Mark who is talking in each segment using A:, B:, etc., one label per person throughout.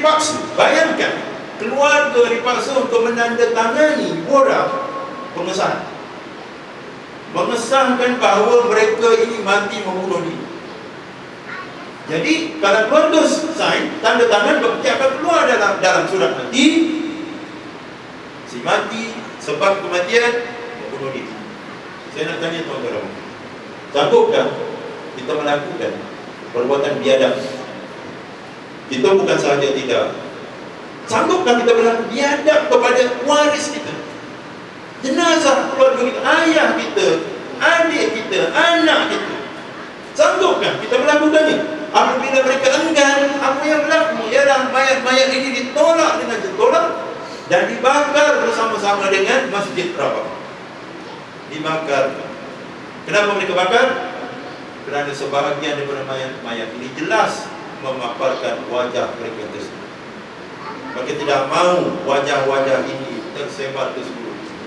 A: dipaksa. Bayangkan, keluarga dipaksa untuk menandatangani borang pengesahan, mengesahkan bahawa mereka ini mati membunuh diri. Jadi kalau keluarga sign, tanda tangan, berarti akan keluar dalam surat mati, si mati sebab kematian membunuh diri. Saya nak tanya tuan-tuan, sanggupkah kita melakukan perbuatan biadab? Kita bukan sahaja tidak, sanggupkah kita berlaku biadab kepada waris kita, jenazah keluarga kita, ayah kita, adik kita, anak kita? Sanggupkah kita melakukannya? Apabila mereka enggan, apa yang berlaku ialah mayat-mayat ini ditolak dengan jetolak dan dibakar bersama-sama dengan Masjid Rabah. Dibakar. Kenapa mereka bakar? Kerana sebahagian daripada mayat-mayat ini jelas memaparkan wajah mereka tersebut. Mereka tidak mahu wajah-wajah ini tersebar ke seluruh dunia.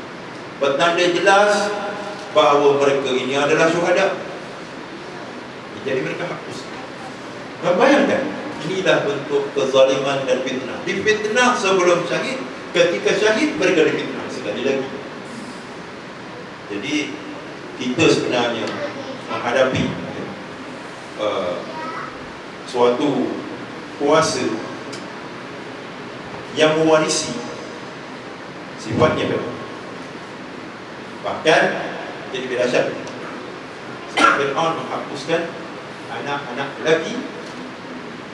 A: Bertanda jelas bahawa mereka ini adalah syuhada. Jadi mereka hapus. Bayangkan, inilah bentuk kezaliman dan fitnah. Difitnah sebelum syahid, ketika syahid mereka difitnah sekali lagi. Jadi kita sebenarnya menghadapi suatu kuasa yang mewarisi sifatnya memang. Bahkan jadi dahsyat. Fir'aun menghapuskan anak-anak lelaki,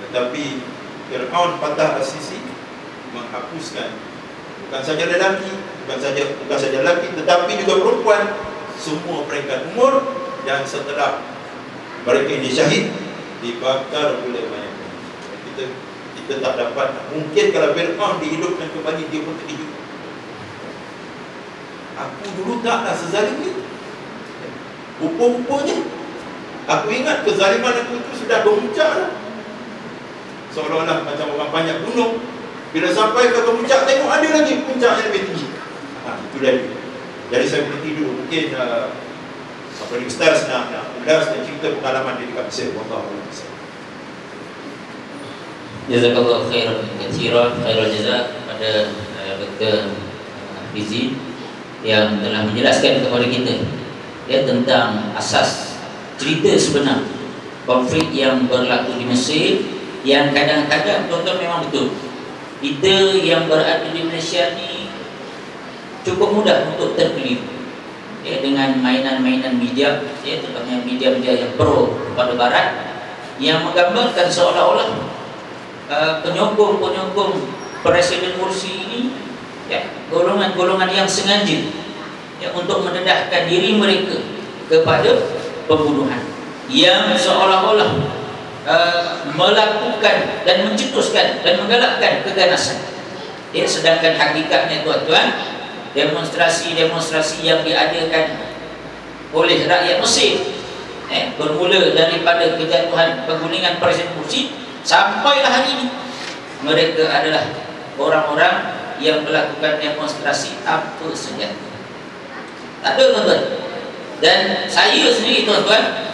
A: tetapi Fir'aun patah asisi menghapuskan bukan saja lelaki, bukan saja lelaki, tetapi juga perempuan, semua peringkat umur, dan setelah mereka ini syahid, dibakar oleh mayat. Kita tak dapat, mungkin kalau Fir'aun dihidupkan kembali, dia pun terkejut. Aku dulu taklah sezalim ini. Rupa-rupanya aku ingat kezaliman aku itu sudah bermuncak lah. Seolah-olah macam orang banyak gunung, bila sampai ke puncak, tengok ada lagi puncak yang lebih tinggi. Itu dari. Jadi saya berhenti dulu. Mungkin apa ni Ustaz nak ulas dan cerita pengalaman dia dekat Mesir. Wallahu a'lam.
B: Jazakallahu khairan katsiran, khairul jazak pada Dr. Fizi yang telah menjelaskan kepada kita tentang asas cerita sebenar konflik yang berlaku di Mesir, yang kadang-kadang tuan-tuan memang betul, kita yang berada di Malaysia ni cukup mudah untuk terkeliru dengan mainan-mainan media, terutama media-media yang pro kepada Barat, yang menggambarkan seolah-olah penyokong-penyokong Presiden Mursi ini golongan-golongan yang sengaja untuk mendedahkan diri mereka kepada pembunuhan, yang seolah-olah melakukan dan mencetuskan dan menggalakkan keganasan. Sedangkan hakikatnya tuan-tuan, demonstrasi-demonstrasi yang diadakan oleh rakyat Mesir bermula daripada kejatuhan penggulingan Presiden Mursi sampailah hari ini, mereka adalah orang-orang yang melakukan demonstrasi apa saja. Tak ada tuan-tuan. Dan saya sendiri tuan-tuan,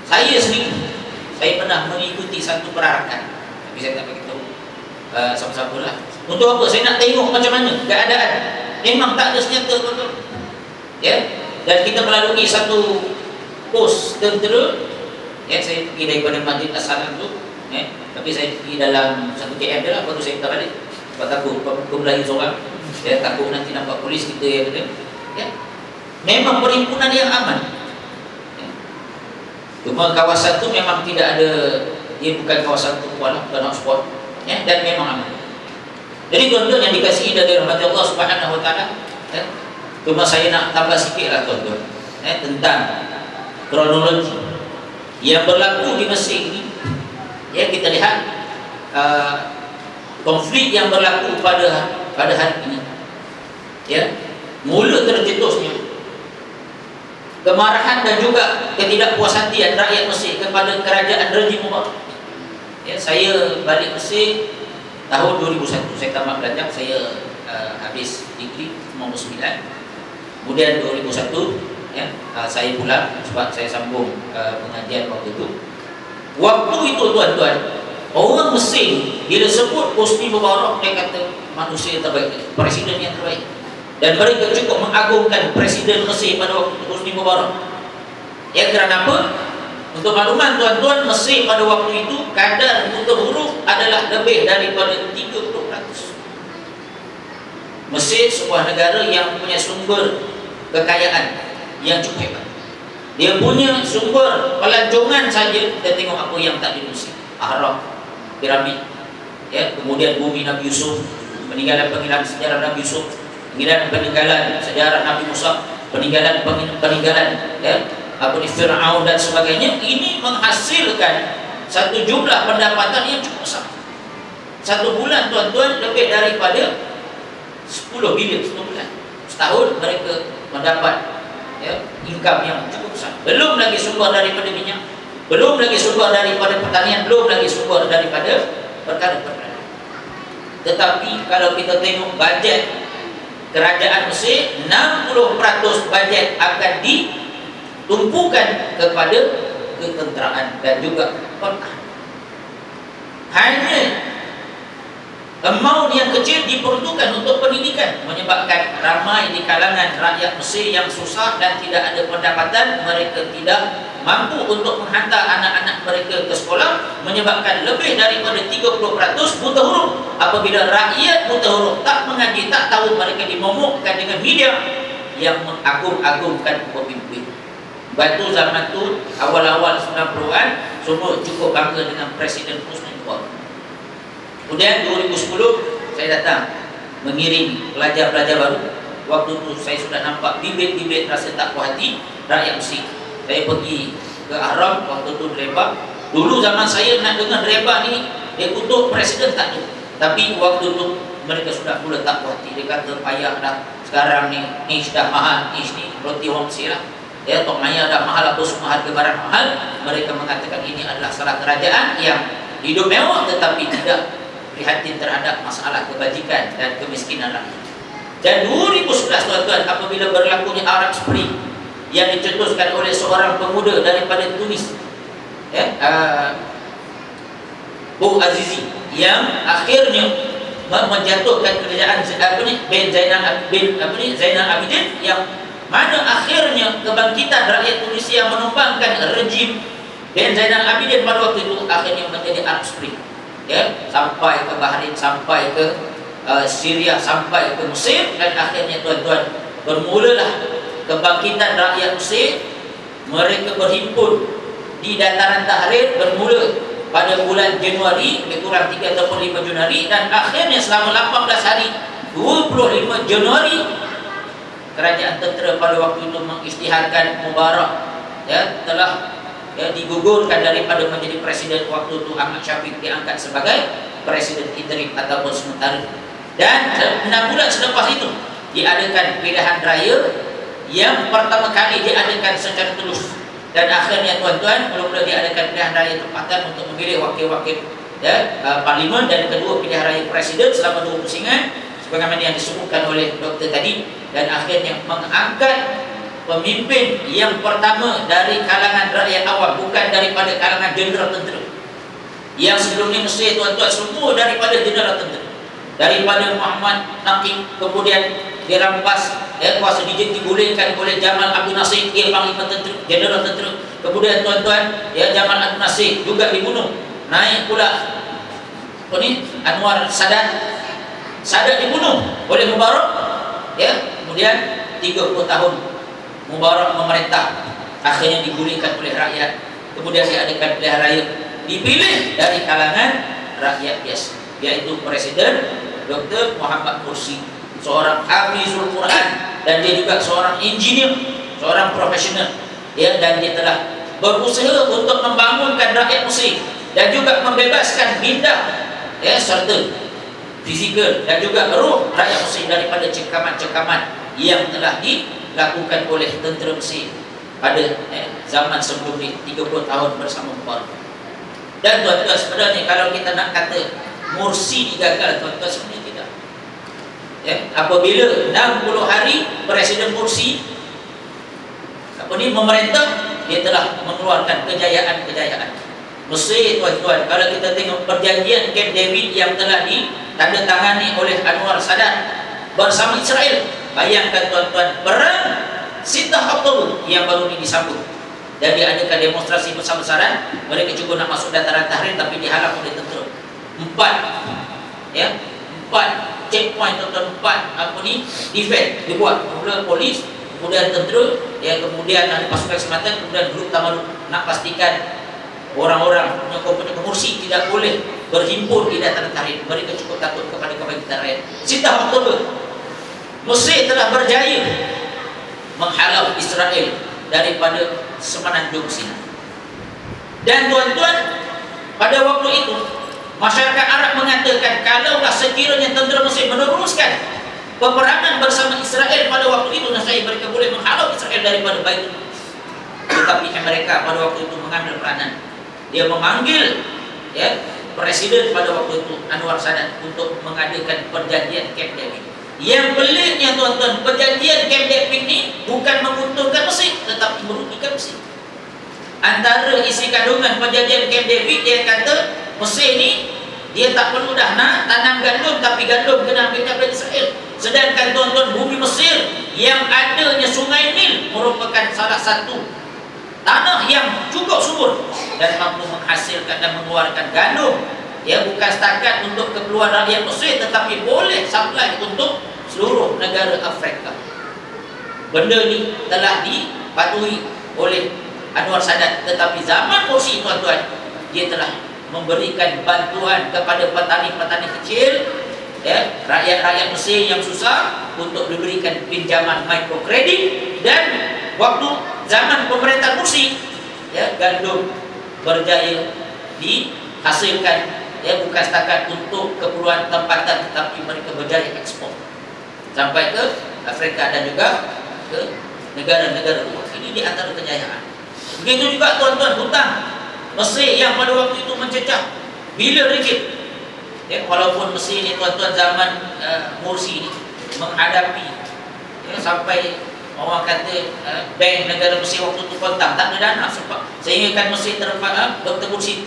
B: saya pernah mengikuti satu perarakan, tapi saya tak beritahu sama-sama lah. Untuk apa? Saya nak tengok macam mana keadaan. Memang tak ada senjata tuan-tuan. Dan kita melalui satu pos tentera. Saya pergi daripada Masjid As-Salam tu, tapi saya pergi dalam 1 km je lah, baru saya tak balik. Sebab takut berkelahi seorang, takut nanti nampak polis kita Memang perhimpunan yang aman. Cuma kawasan tu memang tidak ada, dia bukan kawasan perempuan, bukan hotspot, dan memang aman. Jadi tuan-tuan yang dikasihi dari rahmat Allah Subhanahu Wa Taala, cuma saya nak tambah sikit lah tuan-tuan tentang kronologi yang berlaku di Mesir ini. Kita lihat konflik yang berlaku pada hari ini. Mula tercetusnya kemarahan dan juga ketidakpuashatian rakyat Mesir kepada kerajaan rejim Mubarak. Saya balik Mesir tahun 2001, saya tamat belajar, saya habis degree 99. Kemudian 2001 saya pulang sebab saya sambung pengajian waktu itu. Waktu itu tuan-tuan, Orang Mesir bila sebut Hosni Mubarak, dia kata manusia terbaik, presiden yang terbaik. Dan mereka cukup mengagungkan presiden Mesir pada waktu itu, Hosni Mubarak. Ya, kerana apa? Untuk makluman tuan-tuan, Mesir pada waktu itu kadar buta huruf adalah lebih daripada 30%. Mesir sebuah negara yang punya sumber kekayaan yang cukup hebat. Dia punya sumber pelancongan saja, kita tengok apa yang tak di Mesir. Ahram, piramid, ya, kemudian bumi Nabi Yusuf, peninggalan sejarah Nabi Yusuf, peninggalan sejarah Nabi Musa, peninggalan ya, Fir'aun dan sebagainya. Ini menghasilkan satu jumlah pendapatan yang cukup besar. Satu bulan tuan-tuan lebih daripada 10 bilion satu bulan. Setahun mereka mendapat, ya, income yang cukup besar. Belum lagi sumber daripada minyak, belum lagi sumber daripada pertanian, belum lagi sumber daripada perkara-perkara. Tetapi kalau kita tengok bajet kerajaan Mesir, 60% bajet akan ditumpukan kepada ketenteraan dan juga pertahanan. Hanya amount yang kecil diperuntukkan untuk pendidikan, menyebabkan ramai di kalangan rakyat Mesir yang susah dan tidak ada pendapatan. Mereka tidak mampu untuk menghantar anak-anak mereka ke sekolah, menyebabkan lebih daripada 30% buta huruf. Apabila rakyat buta huruf, tak mengaji, tak tahu, mereka dimomokkan dengan media yang mengagung-agungkan pemimpin. Batu zaman tu awal-awal 90-an semua cukup bangga dengan Presiden Hosni Mubarak. Kemudian 2010 saya datang mengirim pelajar-pelajar baru. Waktu itu saya sudah nampak bibit-bibit rasa tak puas hati rakyat Mesir. Saya pergi ke Ahram, waktu itu Reba. Dulu zaman saya nak dengar Reba ni dia kutuk presiden, tak ada. Tapi waktu itu mereka sudah mula tak puas hati. Dia kata payah dah sekarang ni sudah mahal, ni roti orang Mesir lah. Ya, Tok Maya dah mahal, apa semua harga barang mahal. Mereka mengatakan ini adalah salah kerajaan yang hidup mewah tetapi tidak prihatin terhadap masalah kebajikan dan kemiskinan rakyat. Dan 2011 tuan-tuan, apabila berlakunya Arab Spring yang dicetuskan oleh seorang pemuda daripada Tunis, ya, Bu Azizi, yang akhirnya menjatuhkan kerajaan Zainal Abidin, yang mana akhirnya kebangkitan rakyat Tunisia menumbangkan rejim Ben Zainal Abidin pada waktu itu akhirnya menjadi Arab Spring. Ya, sampai ke Bahrain, sampai ke Syria, sampai ke Mesir, dan akhirnya tuan-tuan bermulalah kebangkitan rakyat Mesir. Mereka berhimpun di dataran Tahrir bermula pada bulan Januari, lebih kurang 3 atau 5 Januari, dan akhirnya selama 18 hari 25 Januari kerajaan tentera pada waktu itu mengisytiharkan Mubarak, ya, telah, ya, digugurkan daripada menjadi presiden. Waktu itu Ahmad Syafiq diangkat sebagai presiden interim ataupun sementara. Dan 6 bulan selepas itu diadakan pilihan raya yang pertama kali diadakan secara tulus. Dan akhirnya tuan-tuan, mula-mula diadakan pilihan raya tempatan untuk memilih wakil-wakil, ya, parlimen, dan kedua pilihan raya presiden selama 2 pusingan sebagaimana yang disebutkan oleh doktor tadi. Dan akhirnya mengangkat pemimpin yang pertama dari kalangan rakyat awam, bukan daripada kalangan jeneral tentera. Yang sebelum ini Mesir tuan-tuan semua daripada jeneral tentera, daripada Muhammad Naqib, kemudian dirampas, ya, kuasa digulingkan oleh Jamal Abdul Nasir, dia panglima tentera, jeneral tentera. Kemudian tuan-tuan, ya, Jamal Abdul Nasir juga dibunuh. Naik pula Anwar Sadat dibunuh oleh Mubarak, ya. Kemudian 30 tahun Mubarak memerintah, akhirnya digulingkan oleh rakyat. Kemudian diadakan pilihan raya, dipilih dari kalangan rakyat biasa, yaitu Presiden Dr. Muhammad Mursi, seorang hafizul Quran, dan dia juga seorang engineer, seorang profesional, ya, dan dia telah berusaha untuk membangunkan rakyat Mesir dan juga membebaskan minda, ya, serta fizikal dan juga roh rakyat Mesir daripada cengkaman-cengkaman yang telah dilakukan oleh tentera Mesir pada zaman sebelum ni, 30 tahun bersama Mubarak. Dan tuan-tuan, sebenarnya kalau kita nak kata Mursi digagal, tuan-tuan, sebenarnya tidak, ya. Apabila 60 hari Presiden Mursi memerintah, dia telah mengeluarkan kejayaan-kejayaan. Mesir tuan-tuan, kalau kita tengok perjanjian Camp David yang telah ditandatangani oleh Anwar Sadat bersama Israel, bayangkan tuan-tuan, perang Sitah Oktober yang baru ini disambut dan diadakan demonstrasi besar-besaran. Mereka cuba nak masuk dataran Tahrir tapi dihalang oleh tentera. 4 checkpoint, tuan-tuan, 4 defense dibuat. Kemudian polis, kemudian tentera, kemudian ada pasukan sematan, kemudian grup tamadun nak pastikan orang-orang punya pengungsi tidak boleh berhimpun di dataran Tahrir. Mereka cukup takut kepada kebangkitan rakyat. Sitah Oktober, Mesir telah berjaya menghalau Israel daripada semenanjung Sinai. Dan tuan-tuan, pada waktu itu masyarakat Arab mengatakan kalaulah sekiranya tentera Mesir meneruskan peperangan bersama Israel pada waktu itu, nescaya mereka boleh menghalau Israel daripada Baitul Maqdis. Tetapi mereka pada waktu itu mengambil peranan. Dia memanggil presiden pada waktu itu Anwar Sadat untuk mengadakan perjanjian Camp David. Yang peliknya tuan-tuan, perjanjian Camp David ini bukan menguntungkan Mesir tetapi merugikan Mesir. Antara isi kandungan perjanjian Camp David, dia kata Mesir ni dia tak perlu dah nak tanam gandum, tapi gandum kena ambil dari Israel. Sedangkan tuan-tuan, bumi Mesir yang adanya Sungai Nil merupakan salah satu tanah yang cukup subur dan mampu menghasilkan dan mengeluarkan gandum. Bukan setakat untuk keperluan rakyat Mesir tetapi boleh supply untuk seluruh negara Afrika. Benda ni telah dipatuhi oleh Anwar Sadat, tetapi zaman Morsi tuan-tuan, dia telah memberikan bantuan kepada petani-petani kecil, rakyat-rakyat Mesir yang susah untuk diberikan pinjaman mikrokredit. Dan waktu zaman pemerintah Morsi, gandum berjaya dihasilkan, bukan setakat untuk keperluan tempatan tetapi mereka berjaya ekspor sampai ke Afrika dan juga ke negara-negara luar. Ini di antara kejayaan. Begitu juga tuan-tuan, hutang Mesir yang pada waktu itu mencecah bilion ringgit. Walaupun Mesir ni tuan-tuan zaman Morsi ni menghadapi sampai orang kata bank negara Mesir waktu itu kontak, tak ada dana sebab sehingga kan Mesir Dr. Morsi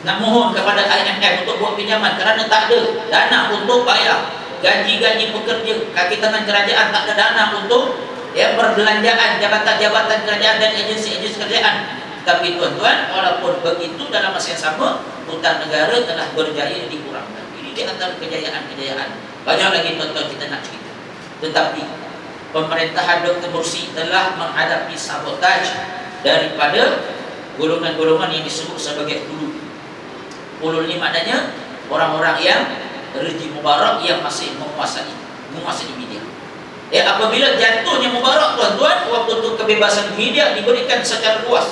B: nak mohon kepada IMF untuk buat pinjaman kerana tak ada dana untuk bayar gaji-gaji pekerja, kaki tangan kerajaan, tak ada dana untuk perbelanjaan jabatan-jabatan kerajaan dan agensi-agensi kerajaan. Tapi tuan-tuan, walaupun begitu dalam masa yang sama hutang negara telah berjaya dikurangkan. Ini di antara kejayaan-kejayaan. Banyak lagi tuan-tuan kita nak cerita. Tetapi pemerintahan Dr. Morsi telah menghadapi sabotaj daripada golongan-golongan yang disebut sebagai hulu. Hulu ini maknanya orang-orang yang rejim Mubarak yang masih menguasai media. Apabila jatuhnya Mubarak tuan-tuan, waktu itu kebebasan media diberikan secara luas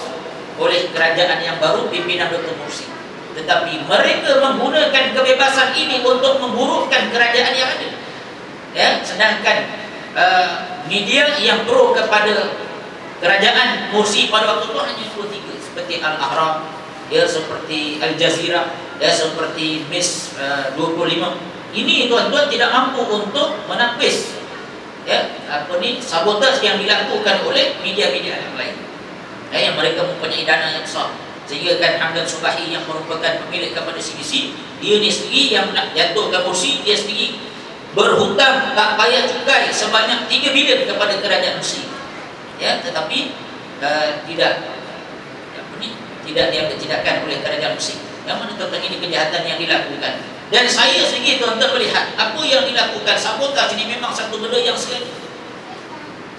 B: oleh kerajaan yang baru pimpinan Dr. Morsi. Tetapi mereka menggunakan kebebasan ini untuk memburukkan kerajaan yang ada. Sedangkan media yang pro kepada kerajaan Morsi pada waktu itu hanya 2-3 seperti Al-Ahram, seperti Al Jazeera, seperti Miss 25. Ini tuan-tuan tidak mampu untuk menepis sabotaj yang dilakukan oleh media-media yang lain, yang mereka mempunyai dana yang besar. Sehingga kan Hamdan Subahi yang merupakan pemilik kepada CBC, dia ni sendiri yang nak jatuhkan Morsi, dia sendiri berhutang tak bayar cukai sebanyak 3 bilion kepada kerajaan Mesir. Tetapi tidak diambil tindakan oleh kerajaan Mesir. Yang mana tuan-tuan, ini kejahatan yang dilakukan. Dan saya sendiri tuan-tuan melihat apa yang dilakukan, sabotaj ini memang satu benda yang sengaja.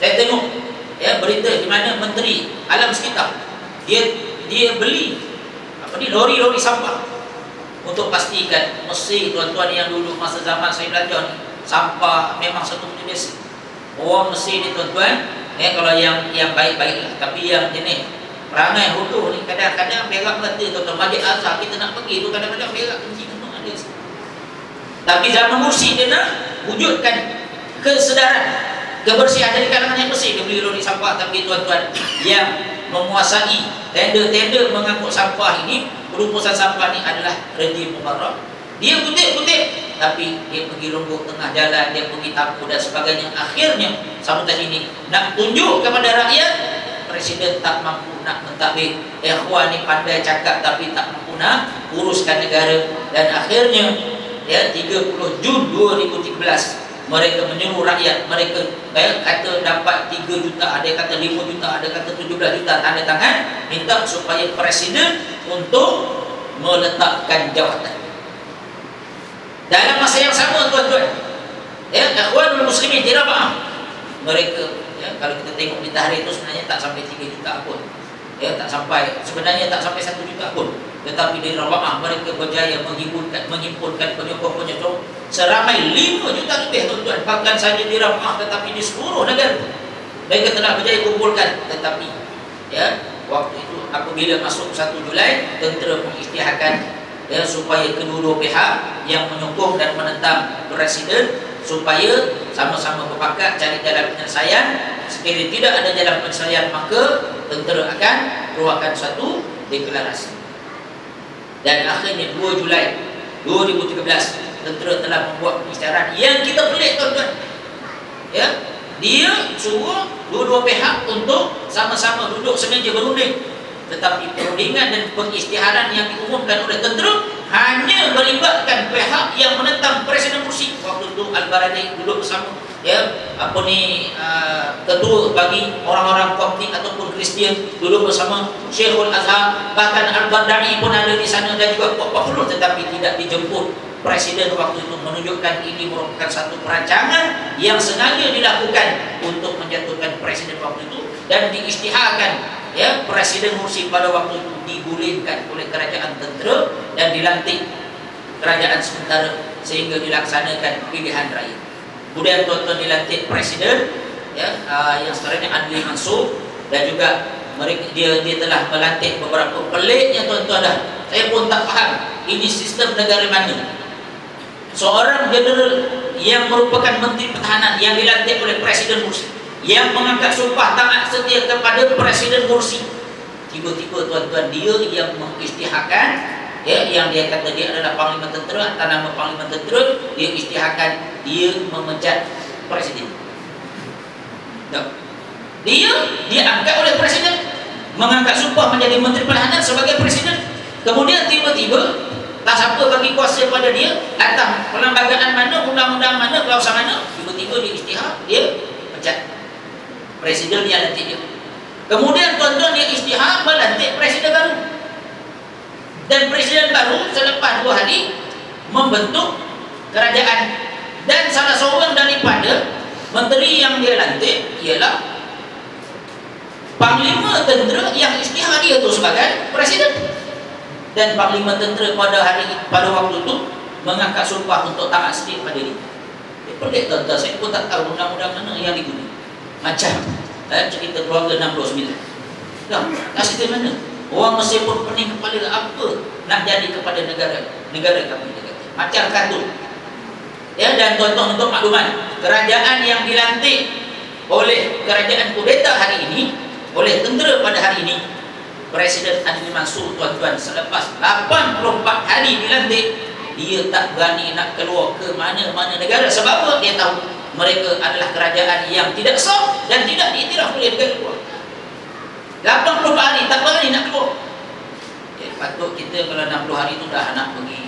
B: Saya tengok berita di mana Menteri Alam Sekitar dia beli lori-lori sampah untuk pastikan Mesir tuan-tuan yang dulu masa zaman saya belajar ni, sampah memang satu benda biasa. Orang Mesir ni tuan-tuan, kalau yang baik-baik, tapi yang jenis perangai hodoh ni kadang-kadang berak mata tuan-tuan. Masjid Azhar kita nak pergi tu kadang-kadang berak kencing memang ada. Tapi zaman Morsi dia nak wujudkan kesedaran, kebersihan dari kalangan yang Mesir. Dia beli lori sampah, tapi tuan-tuan yang menguasai tender-tender mengangkut sampah ini, perupusan sampah ni adalah rejim Mubarak. Dia kutip-kutip, tapi dia pergi longgo tengah jalan, dia pergi tapu dan sebagainya. Akhirnya sabotaj ini nak tunjuk kepada rakyat presiden tak mampu nak mentadbir, ikhwan ni pandai cakap tapi tak mampu nak uruskan negara, dan akhirnya 30 Jun 2013 mereka menyuruh rakyat, mereka kata dapat 3 juta, ada kata 5 juta, ada kata 17 juta tanda tangan, minta supaya presiden untuk meletakkan jawatan. Dalam masa yang sama tuan-tuan, Ikhwanul Muslimin di Rabah, mereka kalau kita tengok di Tahrir itu sebenarnya tak sampai 3 juta pun, tak sampai, sebenarnya tak sampai 1 juta pun, tetapi di Rabah mereka berjaya menghimpunkan penyokong-penyokong seramai 5 juta lebih tuan-tuan, bahkan saja di Rabah tetapi di seluruh negara mereka telah berjaya kumpulkan. Tetapi waktu itu apabila masuk 1 Julai, tentera mengisytiharkan supaya kedua-dua pihak yang menyokong dan menentang presiden supaya sama-sama berpakat cari jalan penyelesaian. Sekiranya tidak ada jalan penyelesaian, maka tentera akan keluarkan satu deklarasi. Dan akhirnya 2 Julai 2013 tentera telah membuat pengisytiharan yang kita pelik tuan-tuan. Dia suruh dua-dua pihak untuk sama-sama duduk semeja berunding, tetapi perundingan dan pengisytiharan yang diumumkan oleh tentera hanya melibatkan pihak yang menentang Presiden Mursi. Waktu itu Al-Baradei duduk bersama ketua bagi orang-orang Koptik ataupun Kristian, duduk bersama Syekhul Azhar, bahkan Al-Bardai pun ada di sana, dan juga Pak Fulur, tetapi tidak dijemput. Presiden waktu itu menunjukkan ini merupakan satu perancangan yang sengaja dilakukan untuk menjatuhkan presiden waktu itu, dan diisytiharkan Presiden Mursi pada waktu itu digulingkan oleh kerajaan tentera dan dilantik kerajaan sementara sehingga dilaksanakan pilihan raya. Kemudian tuan-tuan dilantik presiden yang sekarang ini Adli Mansur, dan juga dia telah melantik beberapa peliknya tuan-tuan dah. Saya pun tak faham ini sistem negara mana. Seorang jeneral yang merupakan menteri pertahanan yang dilantik oleh Presiden Mursi, yang mengangkat sumpah taat setia kepada Presiden Mursi, tiba-tiba tuan-tuan dia yang mengisytiharkan, yang dia kata dia adalah Panglima Tentera, atas nama Panglima Tentera, dia isytiharkan dia memecat presiden. Dia diangkat oleh presiden, mengangkat sumpah menjadi menteri pertahanan sebagai presiden. Kemudian tiba-tiba tak siapa bagi kuasa pada dia, atas perlembagaan mana, undang-undang mana, kawasan mana, tiba-tiba dia isytihar, dia pecat presiden yang lantik dia. Kemudian tuan-tuan dia isytihar melantik presiden baru, dan presiden baru selepas 2 hari membentuk kerajaan, dan salah seorang daripada menteri yang dia lantik ialah Panglima Tentera yang isytihar dia tu sebagai presiden. Dan Panglima Tentera pada waktu itu mengangkat sumpah untuk taat setia pada dia. Pelik tuan-tuan, saya pun tak tahu undang-undang mana yang diguna. Macam cerita keluarga 69. Kasih di mana? Orang Mesir pun pening kepala apa nak jadi kepada negara kami. Macam kartun. Dan tuan-tuan untuk makluman, kerajaan yang dilantik oleh kerajaan kudeta hari ini, oleh tentera pada hari ini, Presiden Adli Mansur tuan-tuan, selepas 84 hari dilantik, dia tak berani nak keluar ke mana-mana negara. Sebab apa? Dia tahu mereka adalah kerajaan yang tidak sah dan tidak diiktiraf oleh negara luar. 84 hari tak berani nak keluar. Patut kita kalau 60 hari itu dah nak pergi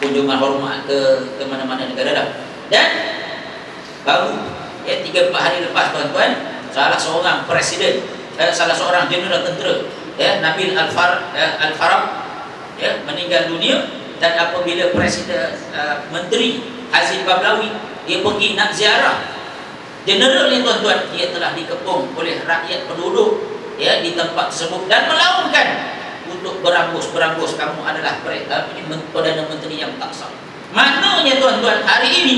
B: kunjungan hormat ke mana-mana negara dah. Dan baru 3-4 hari lepas tuan-tuan, salah seorang presiden, salah seorang jeneral tentera, Nabil Al-Farab, meninggal dunia. Dan apabila Presiden Menteri Aziz Bablawi dia pergi nak ziarah jeneral ni tuan-tuan, dia telah dikepung oleh rakyat penduduk di tempat tersebut dan melaungkan untuk berambus kamu adalah Perdana Menteri yang tak sah. Maknanya tuan-tuan, hari ini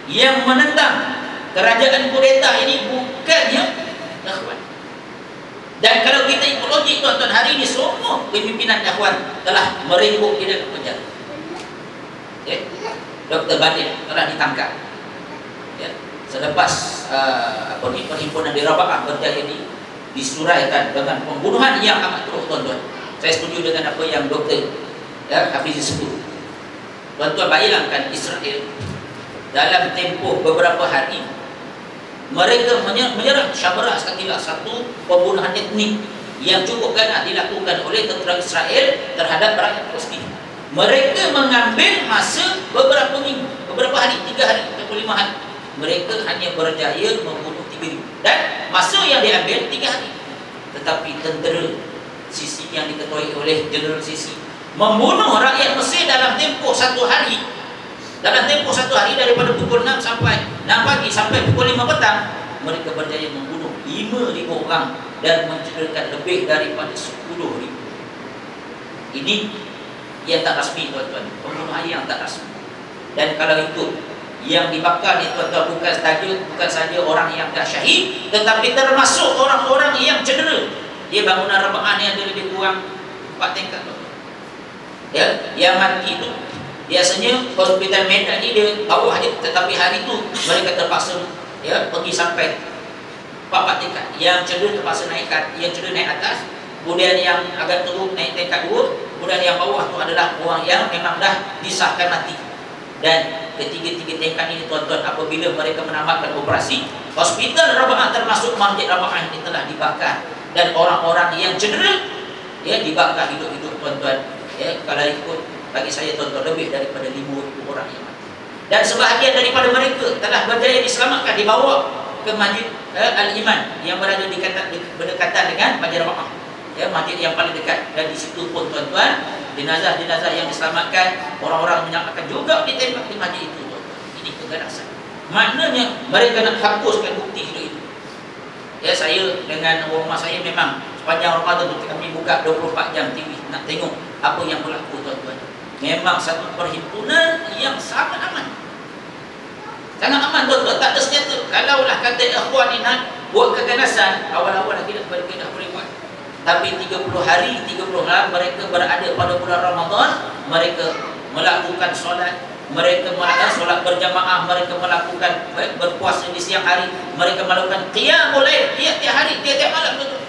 B: yang menentang kerajaan kudeta ini bukannya ikhwan. Dan kalau kita ikut logik tuan-tuan, hari ini semua pimpinan ikhwan telah meringkuk di dalam penjara. Dr. Badil telah ditangkap selepas perhimpunan di Rabah berjaya disuraikan dengan pembunuhan yang amat teruk tuan-tuan. Saya setuju dengan apa yang Dr. Hafiz sebut. Tuan-tuan bayangkan Israel dalam tempoh beberapa hari Mereka menyerang Sabra sekalilah, satu pembunuhan etnik yang cukup ganas dilakukan oleh tentera Israel terhadap rakyat Palestin. Mereka mengambil masa beberapa minggu, beberapa hari, 3 hari atau 5 hari. Mereka hanya berjaya membunuh 3,000, dan masa yang diambil 3 hari. Tetapi tentera Sisi yang diketuai oleh Jeneral Sisi membunuh rakyat Mesir dalam tempoh 1 hari. Dalam tempoh 1 hari, daripada pukul 6 pagi sampai pukul 5 petang, mereka berjaya membunuh 5,000 orang dan mencederakan lebih daripada 10,000. Ini yang tak rasmi, tuan-tuan, pembunuhan yang tak rasmi. Dan kalau itu yang dibakar itu, tuan-tuan, bukan saja orang yang dah syahid, tetapi termasuk orang-orang yang cedera. Dia bangunan rebaan yang ada lebih kurang 4 tingkat, ya, yang mati itu biasanya hospital Medan ni dia bawah aja, tetapi hari tu mereka terpaksa, ya, pergi sampai 4 tingkat. Yang cedera terpaksa naik atas, kemudian yang agak teruk naik tingkat 2, kemudian yang bawah tu adalah orang yang memang dah disahkan mati. Dan ketiga-tiga tingkat ini, tuan-tuan, apabila mereka menamatkan operasi, hospital Raba'ah termasuk masjid Raba'ah ini telah dibakar, dan orang-orang yang cedera, ya, dibakar hidup-hidup, tuan-tuan. Ya, kalau ikut bagi saya, tuan-tuan, lebih daripada 5,000 orang yang mati. Dan sebahagian daripada mereka telah berjaya diselamatkan, dibawa ke Masjid Al-Iman yang berada berdekatan dengan Masjid Raba'ah, ya, masjid yang paling dekat. Dan di situ pun, tuan-tuan, jenazah-jenazah yang diselamatkan, orang-orang menyelamatkan juga ditembak di masjid itu, tuan-tuan. Ini keganasan. Maknanya mereka nak hapuskan bukti hidup itu. Ya, saya dengan rumah saya memang sepanjang Ramadan tu kami buka 24 jam TV nak tengok apa yang berlaku, tuan-tuan. Memang satu perhimpunan yang sangat aman. Sangat aman, tuan-tuan, tak ada senjata. Kalaulah kata ikhwan ni nak buat keganasan, awal-awal lagi mereka dah boleh buat. Tapi 30 hari, 30 malam mereka berada pada bulan Ramadan, mereka melakukan solat, mereka melakukan solat berjamaah, mereka melakukan berpuasa di siang hari, mereka melakukan qiyamul lail tiap-tiap hari, tiap-tiap malam, betul.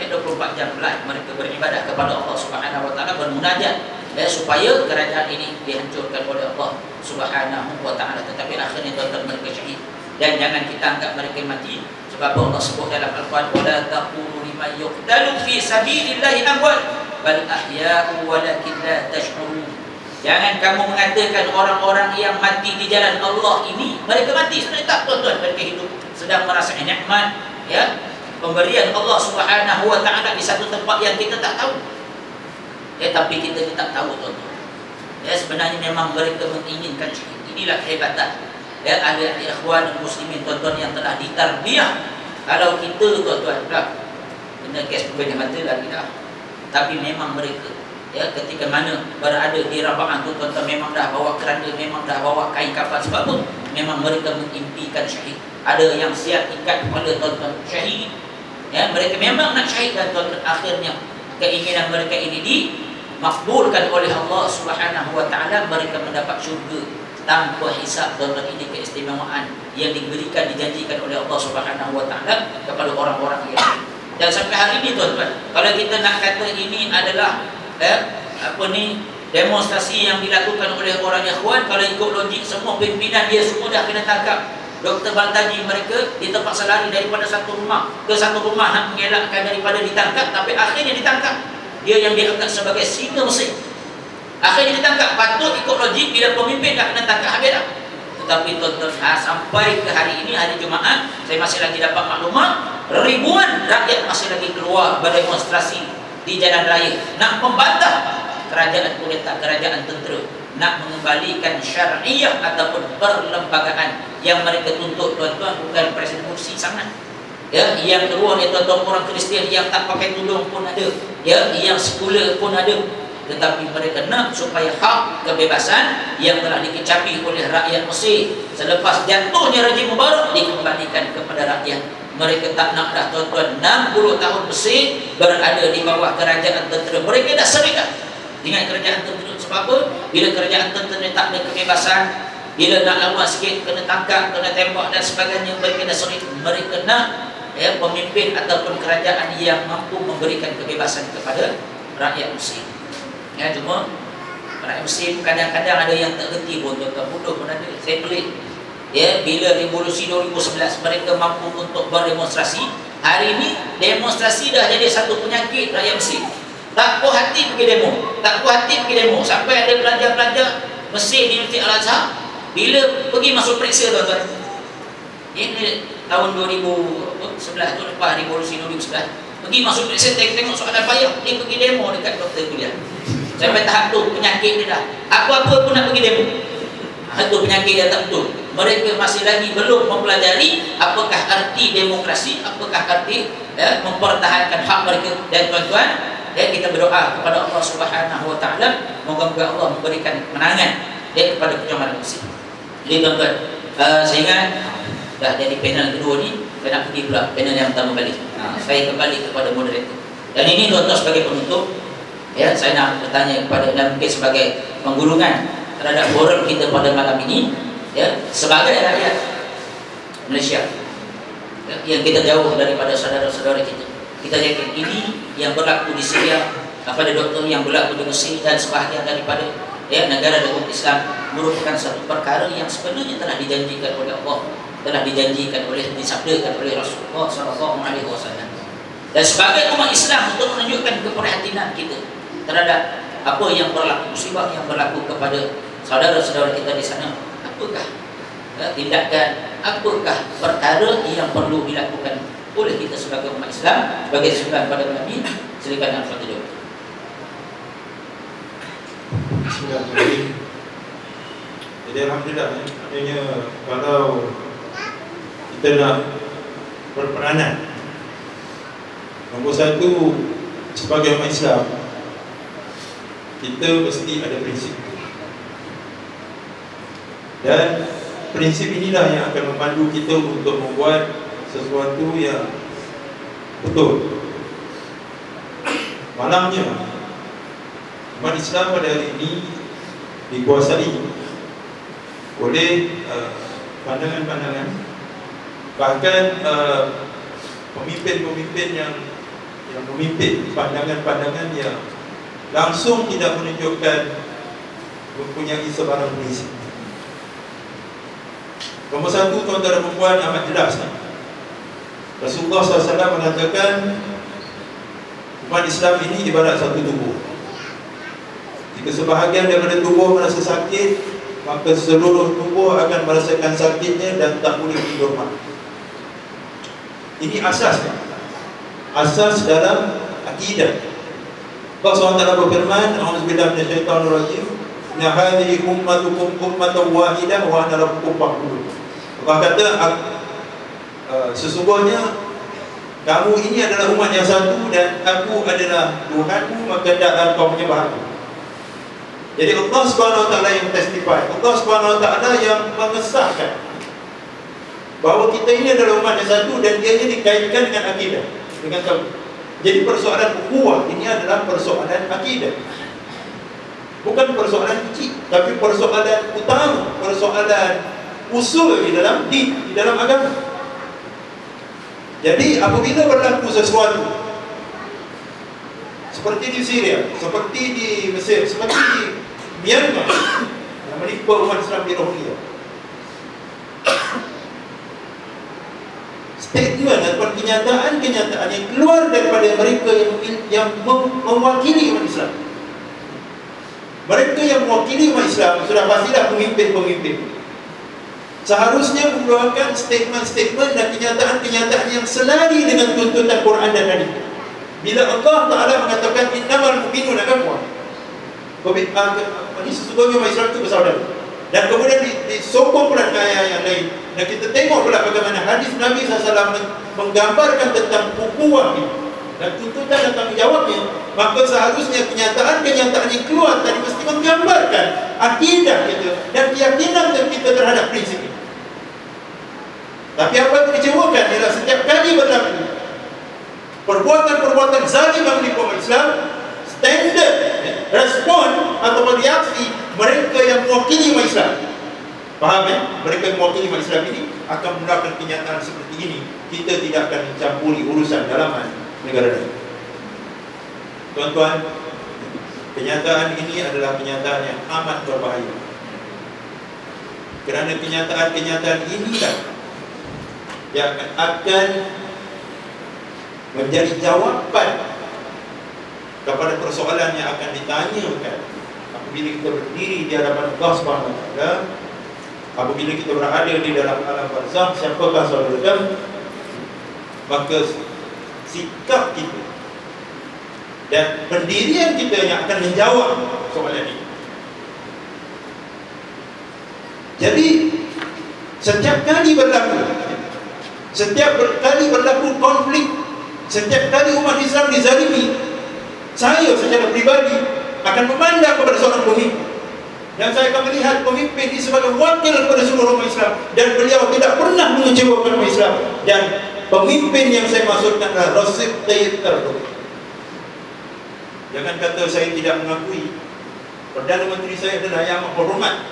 B: Ya, 24 jam live mereka beribadah kepada Allah Subhanahu wa taala, bermunajat, ya, supaya kerajaan ini dihancurkan oleh Allah Subhanahu wa taala. Tetapi akhirnya, tuan-tuan, mereka syahid. Dan jangan kita anggap mereka mati, sebab Allah sebut dalam Al-Quran, wala taqulu liman yuqtalu fi sabilillahi amwat bal ahya'u walakin la tash'urun. Jangan kamu mengatakan orang-orang yang mati di jalan Allah ini mereka mati. Sebenarnya tak, tuan-tuan, mereka hidup sedang merasa nikmat, ya, pemberian Allah Subhanahu wa taala di satu tempat yang kita tak tahu. Ya, tapi kita tak tahu, tuan-tuan. Ya, sebenarnya memang mereka menginginkan syahid. Inilah kehebatan, ya, ada ikhwan muslimin, tuan-tuan, yang telah ditarbiyah. Kalau kita, tuan-tuan, dah benda kes pembeda mata lagi dah. Tapi memang mereka, ya, ketika mana berada di Raba'ah tu, tuan-tuan, memang dah bawa keranda, memang dah bawa kain kafan. Sebab apa? Memang mereka mengimpikan syahid. Ada yang siap ikat kepala, tuan-tuan, syahid. Ya, mereka memang nak syahid, dan, tuan-tuan, akhirnya keinginan mereka ini dimakbulkan oleh Allah Subhanahu wa taala. Mereka mendapat syurga tanpa hisab, tuan-tuan. Ini keistimewaan yang diberikan, dijanjikan oleh Allah Subhanahu wa taala kepada orang-orang yang. Dan sampai hari ini, tuan-tuan, kalau kita nak kata ini adalah demonstrasi yang dilakukan oleh orang Ikhwan, kalau ikut logik, semua pimpinan dia semua dah kena tangkap. Dr. Baltaji mereka terpaksa lari daripada satu rumah ke satu rumah nak mengelakkan daripada ditangkap, tapi akhirnya ditangkap. Dia yang dianggap sebagai singa Mesir, akhirnya ditangkap. Patut ikut logik, bila pemimpin dah kena tangkap, habis dah. Tetapi, tuan-tuan, sampai ke hari ini, hari Jumaat, saya masih lagi dapat maklumat, ribuan rakyat masih lagi keluar berdemonstrasi di jalan raya nak membantah kerajaan kulita, kerajaan tentera, nak mengembalikan syariah ataupun perlembagaan yang mereka tuntut, tuan-tuan. Bukan Presiden Mursi sangat, ya, yang keluar ni, tuan-tuan, orang Kristian yang tak pakai tudung pun ada, ya, yang sekular pun ada. Tetapi mereka nak supaya hak kebebasan yang telah dikecapi oleh rakyat Mesir selepas jatuhnya rejim Mubarak dikembalikan kepada rakyat. Mereka tak nak dah, tuan-tuan, 60 tahun Mesir berada di bawah kerajaan tentera. Mereka dah sering dah dengan kerajaan tentera. Sebab apa? Bila kerajaan tentera tak ada kebebasan, bila nak lawan sikit kena tangkap, kena tembak dan sebagainya, mereka dah sering. Mereka nak, ya, pemimpin ataupun kerajaan yang mampu memberikan kebebasan kepada rakyat Mesir. Ya, cuma rakyat Mesir kadang-kadang ada yang tak reti pun, tuan-tuan, bodoh pun ada. Saya pelik, Ya, bila revolusi 2011 mereka mampu untuk berdemonstrasi, hari ini demonstrasi dah jadi satu penyakit rakyat Mesir. Tak puas hati pergi demo, tak puas hati pergi demo, sampai ada pelajar-pelajar Mesir di Universiti Al-Azhar bila pergi masuk periksa tuan-tuan. Ini tahun 2011 tu, lepas revolusi 2011, pergi masuk periksa tengok soalan payah, dia pergi demo dekat doktor kuliah. Sampai tahap tu penyakit dia dah, apa-apa pun nak pergi demo. Itu penyakit yang tak betul. Mereka masih lagi belum mempelajari apakah arti demokrasi, apakah arti mempertahankan hak mereka. Dan tuan-tuan, kita berdoa kepada Allah Subhanahu Wa Taala, moga-moga Allah memberikan kemenangan kepada perjuangan Mesir. Jadi tuan-tuan, saya ingat dah jadi panel kedua ni, saya nak pergi pula panel yang pertama kali. Saya kembali kepada moderator. Dan ini tuan-tuan sebagai penutup, saya nak bertanya kepada, dan mungkin sebagai penggulungan terhadap forum kita pada malam ini, sebagai rakyat Malaysia yang kita jauh daripada saudara-saudara kita, kita yakin ini yang berlaku di Syria, kepada doktor yang berlaku di Mesir dan sebahagian daripada negara umat Islam merupakan satu perkara yang sebenarnya telah dijanjikan oleh Allah, telah dijanjikan disabdakan oleh Rasulullah SAW. Dan sebagai umat Islam, untuk menunjukkan keprihatinan kita terhadap apa yang berlaku, musibah yang berlaku kepada saudara-saudara kita di sana, apakah tindakan, apakah perkara yang perlu dilakukan oleh kita sebagai umat Islam sebagai sesuatu pada malam ini. Silakan Al-Fatihah.
A: Bismillahirrahmanirrahim. Jadi alhamdulillah, maknanya kalau kita nak berperanan, nombor satu sebagai umat Islam, kita mesti ada prinsip. Dan prinsip inilah yang akan memandu kita untuk membuat sesuatu yang betul. Malangnya, umat Islam pada hari ini dikuasai oleh pandangan-pandangan, bahkan pemimpin-pemimpin yang memimpin pandangan-pandangan yang langsung tidak menunjukkan mempunyai sebarang prinsip. Nombor satu, tuan-tuan dan puan, amat jelas. Rasulullah SAW mengatakan umat Islam ini ibarat satu tubuh. Jika sebahagian daripada tubuh merasa sakit, maka seluruh tubuh akan merasakan sakitnya dan tak boleh tidur malam. Ini asasnya, asas dalam akidah. Allah SWT berfirman, A'udzubillahi minasyaitonirrajim, inna hadhihi ummatukum ummatan wahidah wa ana rabbukum fa'budun. Allah kata, sesungguhnya kamu ini adalah umat yang satu dan aku adalah Tuhanmu, maka hendaklah kau menyembah aku. Jadi Allah SWT yang testify, Allah SWT yang mengesahkan bahawa kita ini adalah umat yang satu, dan dia ini dikaitkan dengan akidah, dengan tauhid. Jadi persoalan ukhuwah ini adalah persoalan akidah, bukan persoalan kecil, tapi persoalan utama, persoalan usul di dalam agama. Jadi apabila berlaku sesuatu seperti di Syria, seperti di Mesir, seperti di Myanmar yang menimpa umat Islam di Rohingya, statement atau kenyataan-kenyataan yang keluar daripada mereka yang mewakili umat Islam, mereka yang mewakili umat Islam sudah pastilah pemimpin-pemimpin, seharusnya mengeluarkan statement-statement dan kenyataan-kenyataan yang selari dengan tuntutan Quran dan hadis. Bila Allah Ta'ala mengatakan innamal mu'minuna ikhwah, ini sesungguhnya umat Islam itu bersaudara, dan kemudian disokong pula dengan ayat yang lain, dan kita tengok pula bagaimana hadis Nabi SAW menggambarkan tentang ukhuwah ini dan tuntutan dan tanggungjawabnya, maka seharusnya kenyataan-kenyataan yang keluar tadi mesti menggambarkan akidah kita dan keyakinan kita terhadap prinsip ini. Tapi apa yang dikecewakan ialah setiap kali berlaku perbuatan-perbuatan zalim yang menimpa umat Islam, standard respon atau reaksi mereka yang mewakili umat Islam, faham mereka yang mewakili umat Islam ini akan menggunakan kenyataan seperti ini. Kita tidak akan mencampuri urusan dalaman negara lain. Tuan-tuan, kenyataan ini adalah kenyataan yang amat berbahaya. Kerana kenyataan-kenyataan inilah yang akan menjadi jawapan kepada persoalan yang akan ditanyakan apabila kita berdiri di hadapan Allah Subhanahu Wa Taala, apabila kita berada di dalam alam barzakh. Siapakah saudara? Maka sikap kita dan pendirian kita yang akan menjawab soalan ini. Jadi setiap kali berlaku konflik, setiap kali umat Islam dizalimi, saya secara pribadi akan memandang kepada seorang pemimpin, dan saya akan melihat pemimpin ini sebagai wakil kepada seluruh umat Islam, dan beliau tidak pernah mengecewakan umat Islam. Dan pemimpin yang saya maksudkan adalah Recep Tayyip Erdogan. Jangan kata saya tidak mengakui Perdana Menteri saya adalah yang hormat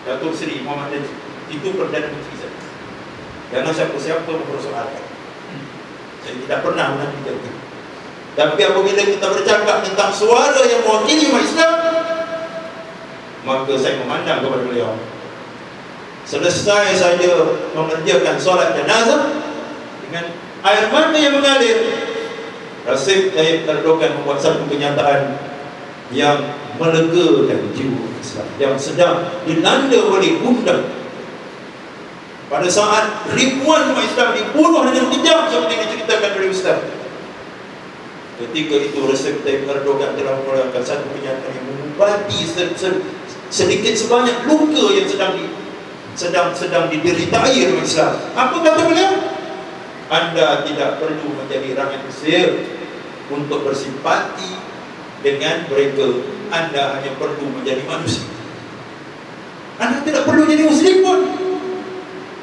A: Datuk Seri Muhammad Najib. Itu Perdana Menteri saya. Jangan siapa-siapa mempersoalkan. Saya tidak pernah menakutkan itu. Tapi apabila kita bercakap tentang suara yang mewakili umat Islam, maka saya memandang kepada beliau. Selesai saja mengerjakan solat jenazah, dengan air mata yang mengalir, Recep Tayyip Erdogan membuat satu kenyataan yang melegakan jiwa Islam yang sedang dilanda oleh gundah. Pada saat ribuan umat Islam dibunuh dengan kejam seperti diceritakan oleh Ustaz, ketika itu Recep Tayyip Erdogan telah mengeluarkan satu kenyataan yang mengubati sedikit sebanyak luka yang sedang dideritai oleh Islam. Apa kata beliau? Anda tidak perlu menjadi rakyat Mesir untuk bersimpati dengan mereka. Anda hanya perlu menjadi manusia. Anda tidak perlu jadi Muslim pun.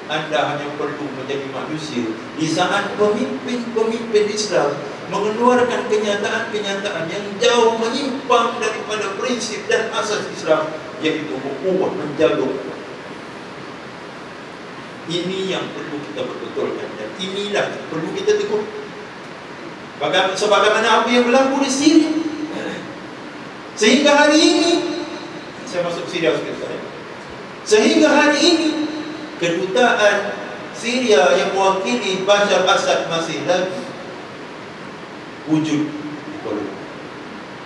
A: Anda hanya perlu menjadi manusia. Di saat pemimpin Islam mengeluarkan kenyataan-kenyataan yang jauh menyimpang daripada prinsip dan asas Islam, yaitu ukhuwah menjaga. Ini yang perlu kita betulkan, dan inilah yang perlu kita tegur. Sebagaimana apa yang berlaku di Syria, sehingga hari ini, saya masuk Syria sekejap, sehingga hari ini kedutaan Syria yang mewakili Bashar Assad masih lagi wujud.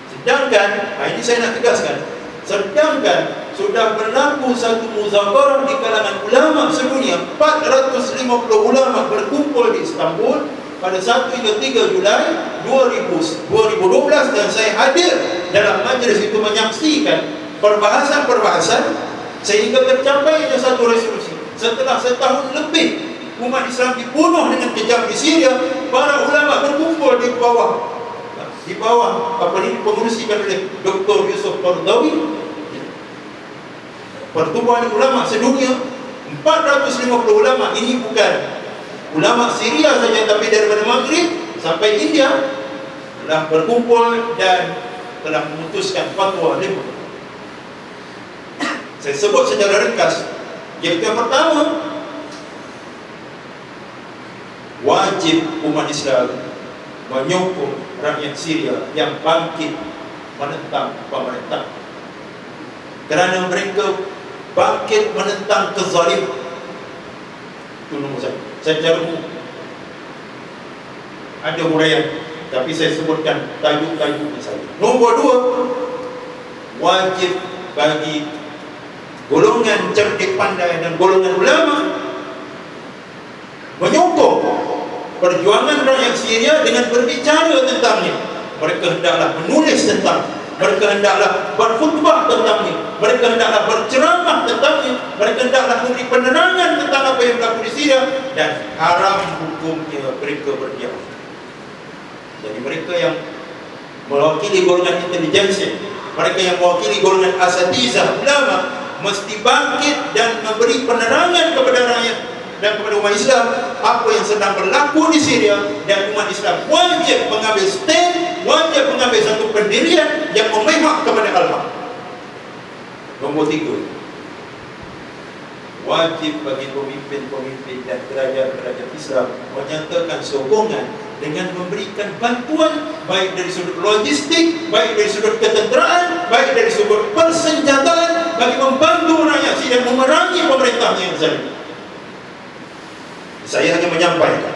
A: Sedangkan, ini saya nak tegaskan, sedangkan sudah berlaku satu muzakarah di kalangan ulama sedunia. 450 ulama berkumpul di Istanbul pada 1 hingga 3 Julai 2012, dan saya hadir dalam majlis itu menyaksikan perbahasan-perbahasan sehingga tercapainya satu resolusi. Setelah setahun lebih umat Islam dibunuh dengan kejam di Syria, para ulama berkumpul di bawah apa ini pengurusikan oleh Dr. Yusuf Qaradawi, pertubuhan ulama sedunia. 450 ulama, ini bukan ulama Syria saja, tapi daripada Maghrib sampai India telah berkumpul dan telah memutuskan fatwa 5. Saya sebut secara ringkas, iaitu yang pertama, wajib umat Islam menyokong rakyat Syria yang bangkit menentang pemerintah, kerana mereka bangkit menentang kezaliman. Itu nombor satu. Saya cara umum, ada huraian, tapi saya sebutkan tajuk-tajuknya saja. Nombor dua, wajib bagi golongan cerdik pandai dan golongan ulama menyokong perjuangan rakyat Syria dengan berbicara tentangnya. Mereka hendaklah menulis tentang, mereka hendaklah berkhutbah tentangnya, mereka hendaklah berceramah tentangnya, mereka hendaklah memberi penerangan tentang apa yang berlaku di Syria, dan haram hukumnya mereka berdiam. Jadi mereka yang mewakili golongan intelijensia, mereka yang mewakili golongan asatizah ulama, mesti bangkit dan memberi penerangan kepada rakyat dan kepada umat Islam apa yang sedang berlaku di Syria, dan umat Islam wajib mengambil stand, wajib mengambil satu pendirian yang memihak kepada al-haq. Nombor tiga, wajib bagi pemimpin-pemimpin dan kerajaan-kerajaan Islam menyatakan sokongan dengan memberikan bantuan, baik dari sudut logistik, baik dari sudut ketenteraan, baik dari sudut persenjataan bagi membantu rakyat Syria memerangi pemerintahnya yang zalim. Saya hanya menyampaikan,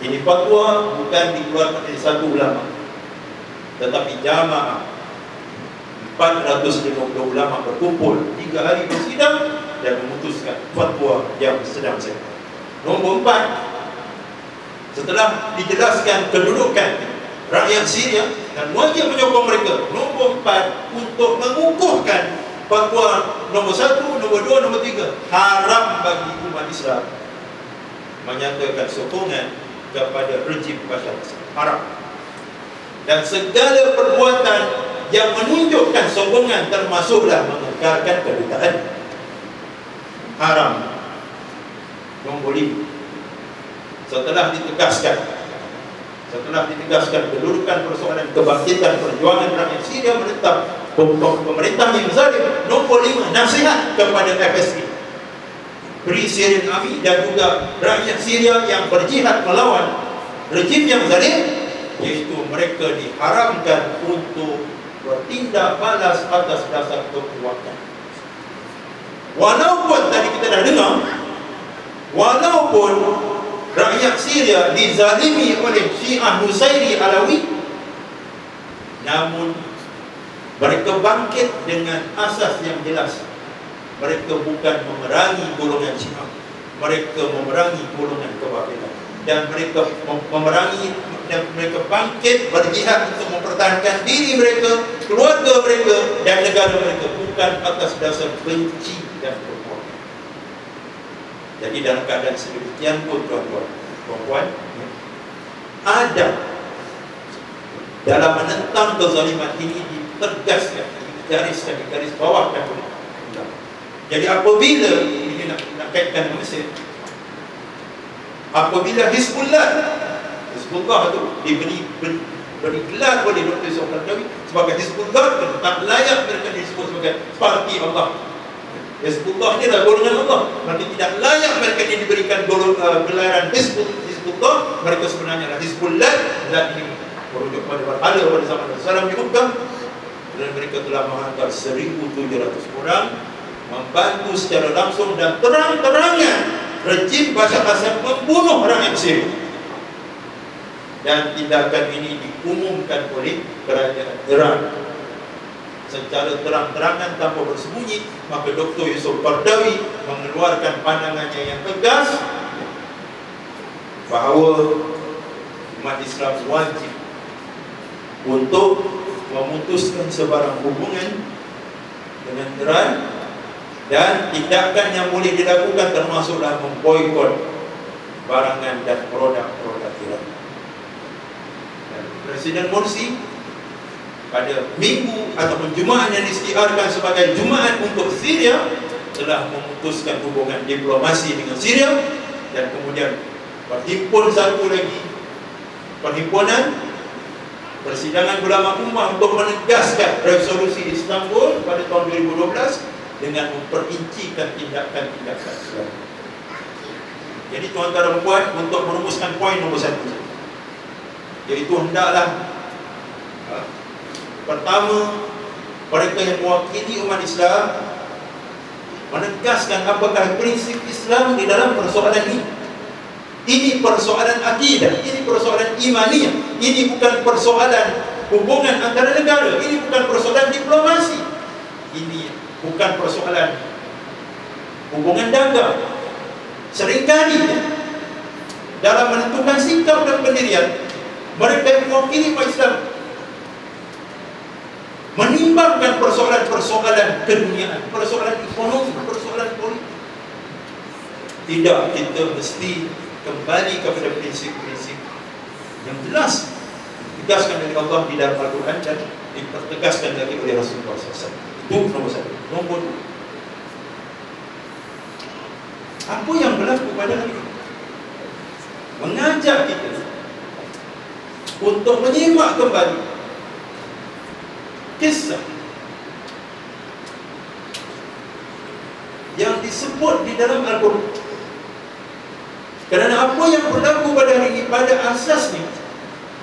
A: ini fatwa bukan dikeluarkan oleh satu ulama, tetapi jamaah 450 ulama berkumpul 3 hari bersidang dan memutuskan fatwa yang sedang saya. Nombor 4, setelah dijelaskan kedudukan rakyat Syria dan wajib menyokong mereka. Nombor 4, untuk mengukuhkan fatwa nombor 1, nombor 2, nombor 3, haram bagi umat Islam menyatakan sokongan kepada rejim Bashar al-Assad. Haram. Dan segala perbuatan yang menunjukkan sokongan termasuklah mengekalkan kedutaan. Haram. Nombor 5, setelah ditegaskan kedudukan persoalan kebangkitan perjuangan rakyat Syria menentang pemerintah yang zalim. Nombor 5, nasihat kepada FSI, Free Syrian Army, dan juga rakyat Syria yang berjihad melawan rejim yang zalim, iaitu mereka diharamkan untuk bertindak balas atas dasar kekuatan. Walaupun tadi kita dah dengar, walaupun rakyat Syria dizalimi oleh Syiah Nusairi Alawi, namun mereka bangkit dengan asas yang jelas. Mereka bukan memerangi golongan Syiah, mereka memerangi golongan kebabilan. Dan mereka memerangi dan mereka bangkit berjihad untuk mempertahankan diri mereka, keluarga mereka dan negara mereka, bukan atas dasar benci dan perbuatan. Jadi dalam keadaan sedemikian pun, tuan-tuan, puan-puan, ada dalam menentang kezaliman ini ditegaskan, digariskan, digaris bawahkan oleh Allah. Jadi apabila ini nak kaitkan dengan Mesir, apabila Hizbullah itu diberi gelar oleh Dr. Yusuf Qaradawi sebagai Hizbullah, tak layak mereka disebut sebagai parti Allah. Hizbullah ini adalah golongan Allah, maka tidak layak mereka diberikan gelaran Hizbullah. Mereka sebenarnya adalah Hizbullah, dan ini merujuk pada berhala pada zaman Rasulullah di Mekah, dan mereka telah menghantar 1,700 orang membantu secara langsung dan terang-terangnya rejim Bashar al-Assad membunuh rakyat Syria. Dan tindakan ini diumumkan oleh kerajaan Iran secara terang-terangan tanpa bersembunyi. Maka Dr. Yusuf Qaradawi mengeluarkan pandangannya yang tegas bahawa umat Islam wajib untuk memutuskan sebarang hubungan dengan Iran, dan tindakan yang boleh dilakukan termasuklah memboikot barangan dan produk-produk Iran. Dan Presiden Morsi pada minggu ataupun Jumaat yang diisytiharkan sebagai Jumaat untuk Syria telah memutuskan hubungan diplomasi dengan Syria, dan kemudian berhimpun satu lagi perhimpunan Persidangan Ulama Ummah untuk menegaskan resolusi Istanbul pada tahun 2012 dengan memperincikan tindakan-tindakan selanjutnya. Jadi tuan-tuan dan puan, untuk merumuskan poin nombor 1, iaitu hendaklah pertama, mereka yang mewakili umat Islam menegaskan apakah prinsip Islam di dalam persoalan ini. Ini persoalan akidah, ini persoalan imaniyah, ini bukan persoalan hubungan antara negara, ini bukan persoalan diplomasi, ini bukan persoalan hubungan dagang. Seringkali dalam menentukan sikap dan pendirian, mereka yang mewakili umat Islam menimbangkan persoalan-persoalan keduniaan, persoalan ekonomi, persoalan politik. Tidak, kita mesti kembali kepada prinsip-prinsip yang jelas ditegaskan oleh Allah di dalam Al-Quran dan dipertegaskan lagi oleh Rasulullah SAW. Itu nombor 1. Nombor 2, apa yang berlaku pada hari ini mengajak kita untuk menyimak kembali kisah yang disebut di dalam Al-Quran. Kerana apa yang berlaku pada hari ini pada asasnya,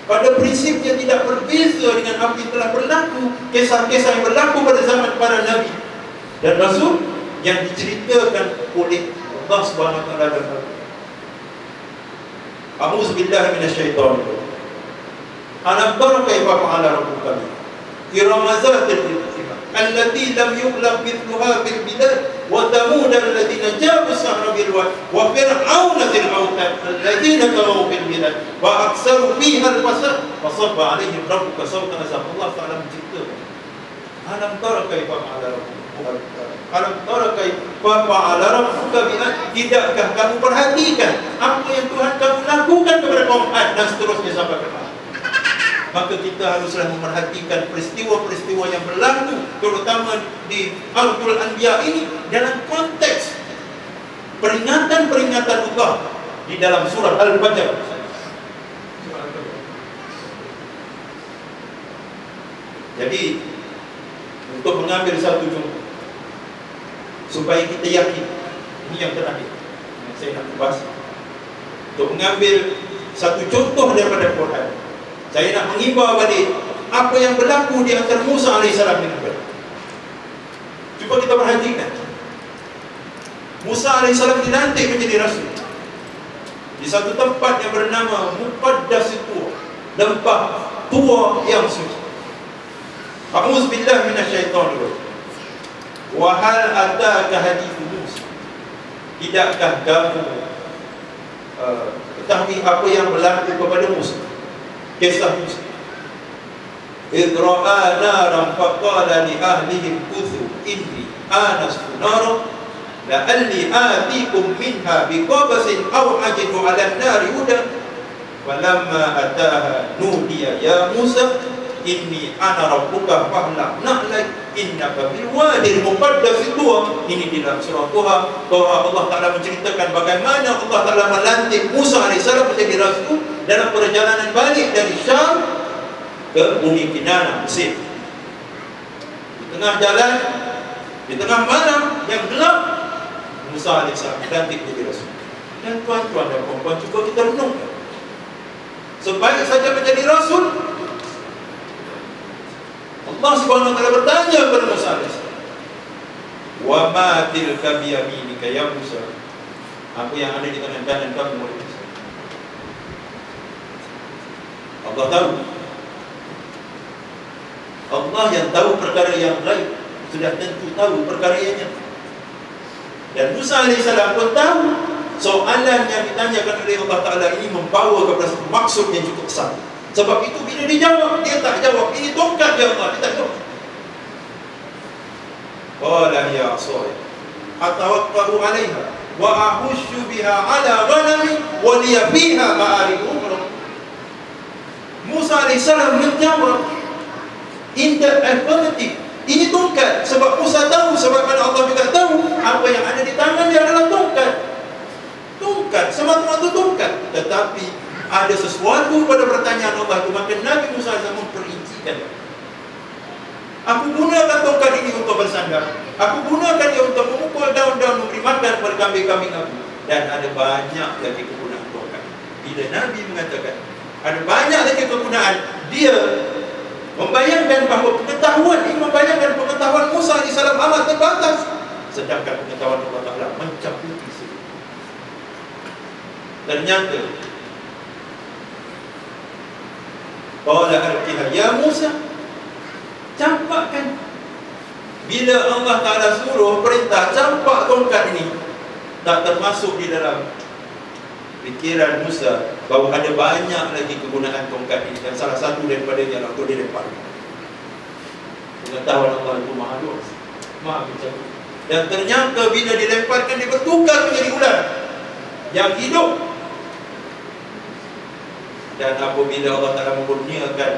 A: pada prinsipnya tidak berbeza dengan apa yang telah berlaku, kisah-kisah yang berlaku pada zaman para Nabi. dan Rasul yang diceritakan oleh Allah Subhanahu wa taala dalam Al-Quran. A'udzu billahi minasyaitonir rajim. Alam tara kaifa fa'ala rabbuka bi Irama zatil imam allati lam yukhlaq mithluha fil bilad wa thamud alladziina jabu as-sahra bil wad wa fir'auna dzil awtad alladziina taghaw fil bilad wa aktsaru fiha al-fasad fa sabba 'alaihim rabbuka sawta azab. Allah Ta'ala menciptakan. Alam tara kaifa fa'ala rabbuka Alam tara kaifa fa'ala rabbuka bi Tidakkah kamu perhatikan apa yang Tuhan kamu lakukan kepada kaum Ad, dan seterusnya sampai ke akhir. Maka kita haruslah memerhatikan peristiwa-peristiwa yang berlaku, terutama di Al-Qur'an Anbiya ini, dalam konteks peringatan-peringatan Allah di dalam surah Al-Fajr. Jadi untuk mengambil satu contoh supaya kita yakin, ini yang terakhir yang saya nak bahas, untuk mengambil satu contoh daripada Quran, saya nak mengimbau balik apa yang berlaku di antara Musa AS dengan Fir'aun. Cuba kita perhatikan. Musa AS dilantik menjadi rasul di satu tempat yang bernama Muqaddas Tua, lembah tua yang suci. A'udzu billahi minasyaitonir rajim. Wa hal ataka hadithu Musa. Tidakkah kamu ketahui apa yang berlaku kepada Musa? Kisah Musa. Idra'a naran faqala li ahlihim kuthu inni anastu naran la'alli atikum minha biqabasin aw ajidu 'ala an-nari hudan falamma ataha nudiya ya Musa inni ana rabbuka fahla na'lak innaka bil wadil muqaddas tuwa. Ini di dalam surah Tuhan bahwa Allah Ta'ala menceritakan bagaimana Allah Ta'ala melantik Musa AS menjadi rasul dalam perjalanan balik dari Syam ke bumi Kinana, Mesir. Di tengah jalan, di tengah malam yang gelap, Musa AS dilantik menjadi rasul. Dan tuan-tuan dan puan-puan, cuba kita renungkan, sebaik saja menjadi rasul, Allah Subhanahu wa taala bertanya kepada Musa AS, "Wa ma tilka bi yaminika ya Musa?" Apa yang ada di tangan kanan kamu wahai Musa? Allah tahu. Allah yang tahu perkara yang gaib sudah tentu tahu perkara yang nyata. Dan Musa AS pun tahu soalan yang ditanyakan oleh Allah Ta'ala ini membawa kepada maksud yang cukup besar. Sebab itu bila dijawab, dia tak jawab ini tongkat ya Allah, dia tak jawab. Qala ya asaya atawaqqa'u 'alaiha wa ahushu biha 'ala ghanami wa liya fiha ma'arib ukhra. Musa AS menjawab in the affirmative. Ini tongkat, sebab Musa tahu, sebab Allah juga tahu apa yang ada di tangan dia adalah tongkat. Tongkat, semata-mata tongkat. Tetapi ada sesuatu pada pertanyaan Allah itu, maka Nabi Musa AS memperincikan. Aku gunakan tongkat ini untuk bersandar, aku gunakan dia untuk memukul daun-daun, memberi makan kepada kambing-kambing aku. Dan ada banyak lagi kegunaan tongkat. Bila Nabi mengatakan ada banyak lagi kegunaan, dia membayangkan bahawa pengetahuan ini, membayangkan pengetahuan Musa AS amat terbatas, sedangkan pengetahuan Allah Ta'ala mencakupi seluruh. Ternyata qala alqiha ya Musa, campakkan. Bila Allah Ta'ala suruh perintah campak tongkat ini, tak termasuk di dalam fikiran Musa bahawa ada banyak lagi kegunaan tongkat ini, dan salah satu daripadanya adalah untuk dilempar. Pengetahuan Allah itu maha luas, maha mencakup. Dan ternyata bila dilemparkan, dia bertukar menjadi ular yang hidup. Dan apabila Allah Ta'ala memurniakan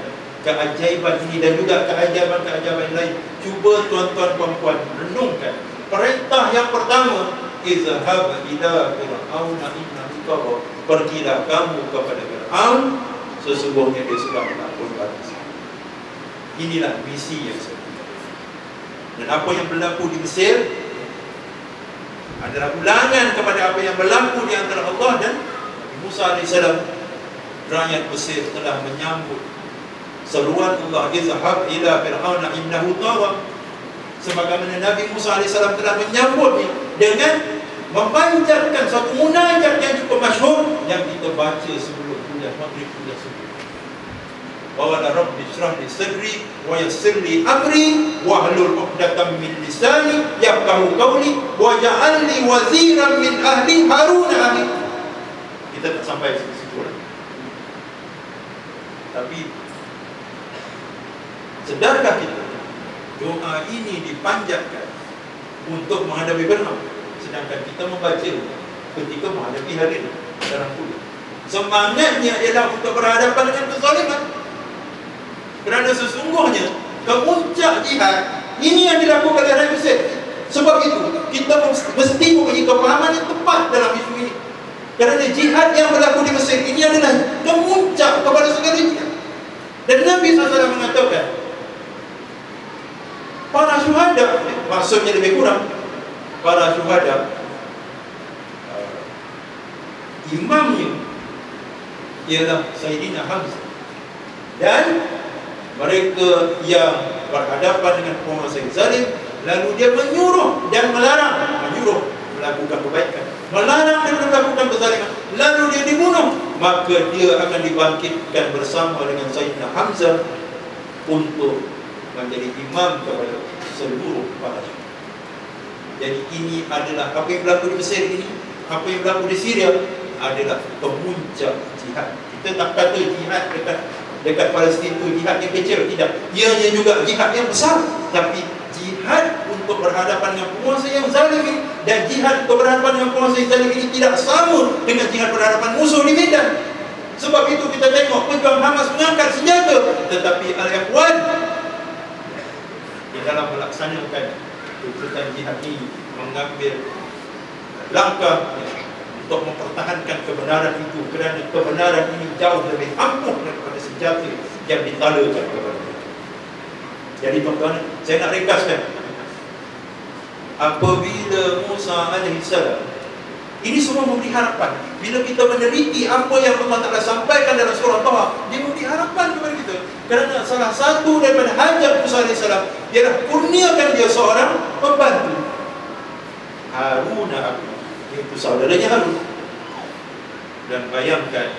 A: keajaiban ini dan juga keajaiban-keajaiban lain, cuba tuan-tuan puan-puan renungkan. Perintah yang pertama, izhab ila fir'auna innahu tagha. Pergilah kamu kepada Fir'aun, sesungguhnya dia sudah melampaui batas. Inilah misi yang sebenarnya. Dan apa yang berlaku di Mesir adalah ulangan kepada apa yang berlaku di antara Allah dan Nabi Musa AS. Rakyat Mesir telah menyambut seruan Allah, izhab ila fir'auna innahu tagha. sebagaimana Nabi Musa AS telah menyambutnya dengan memanjatkan satu munajat yang cukup masyhur yang kita baca sebelum kuliah maghrib, kuliah subuh. Qala rabbi shrah li sadri wa yassir li amri wahlul 'uqdatam min lisani yafqahu qawli waj'al li waziran min ahli Harun akhi. Kita tak sampai situ. Tapi sedarkah kita doa ini dipanjatkan untuk menghadapi Fir'aun, sedangkan kita membaca ketika menghadapi hari ini dalam kuliah. Semangatnya ialah untuk berhadapan dengan kezaliman. Kerana sesungguhnya kemuncak jihad ini yang dilakukan oleh Rakyat Mesir. Sebab itu kita mesti mempunyai kefahaman yang tepat dalam isu ini. Kerana jihad yang berlaku di Mesir ini adalah kemuncak kepada segala jihad. Dan Nabi SAW mengatakan para syuhada, maksudnya lebih kurang para syuhada, imamnya ialah Sayyidina Hamzah, dan mereka yang berhadapan dengan penguasa yang zalim, lalu dia menyuruh dan melarang, menyuruh melakukan kebaikan, melarang dan melakukan kezaliman, lalu dia dibunuh, maka dia akan dibangkitkan bersama dengan Sayyidina Hamzah untuk menjadi imam kepada seluruh para syuhada. Jadi ini adalah apa yang berlaku di Mesir ini, apa yang berlaku di Syria adalah pemuncak jihad. Kita tak kata jihad dekat Palestin itu jihad yang kecil, tidak. Ianya juga jihad yang besar, tapi jihad untuk berhadapan dengan penguasa yang zalim ini, dan jihad untuk berhadapan dengan penguasa yang zalim ini tidak sama dengan jihad berhadapan musuh di medan. Sebab itu kita tengok pejuang Hamas mengangkat senjata, tetapi al-Ikhwan di dalam melaksanakan tuntutan jihad ini mengambil langkah untuk mempertahankan kebenaran itu, kerana kebenaran ini jauh lebih ampuh daripada senjata yang ditalakan kepada kita. Jadi tuan-tuan, saya nak ringkaskan. Apabila Musa AS, ini semua memberi harapan. Bila kita meneliti apa yang Allah Ta'ala sampaikan dalam surah Taha, dia memberi harapan kepada kita. Kerana salah satu daripada hajat Musa AS ialah kurniakan dia seorang pembantu, Harun aku, iaitu saudaranya Harun. Dan bayangkan,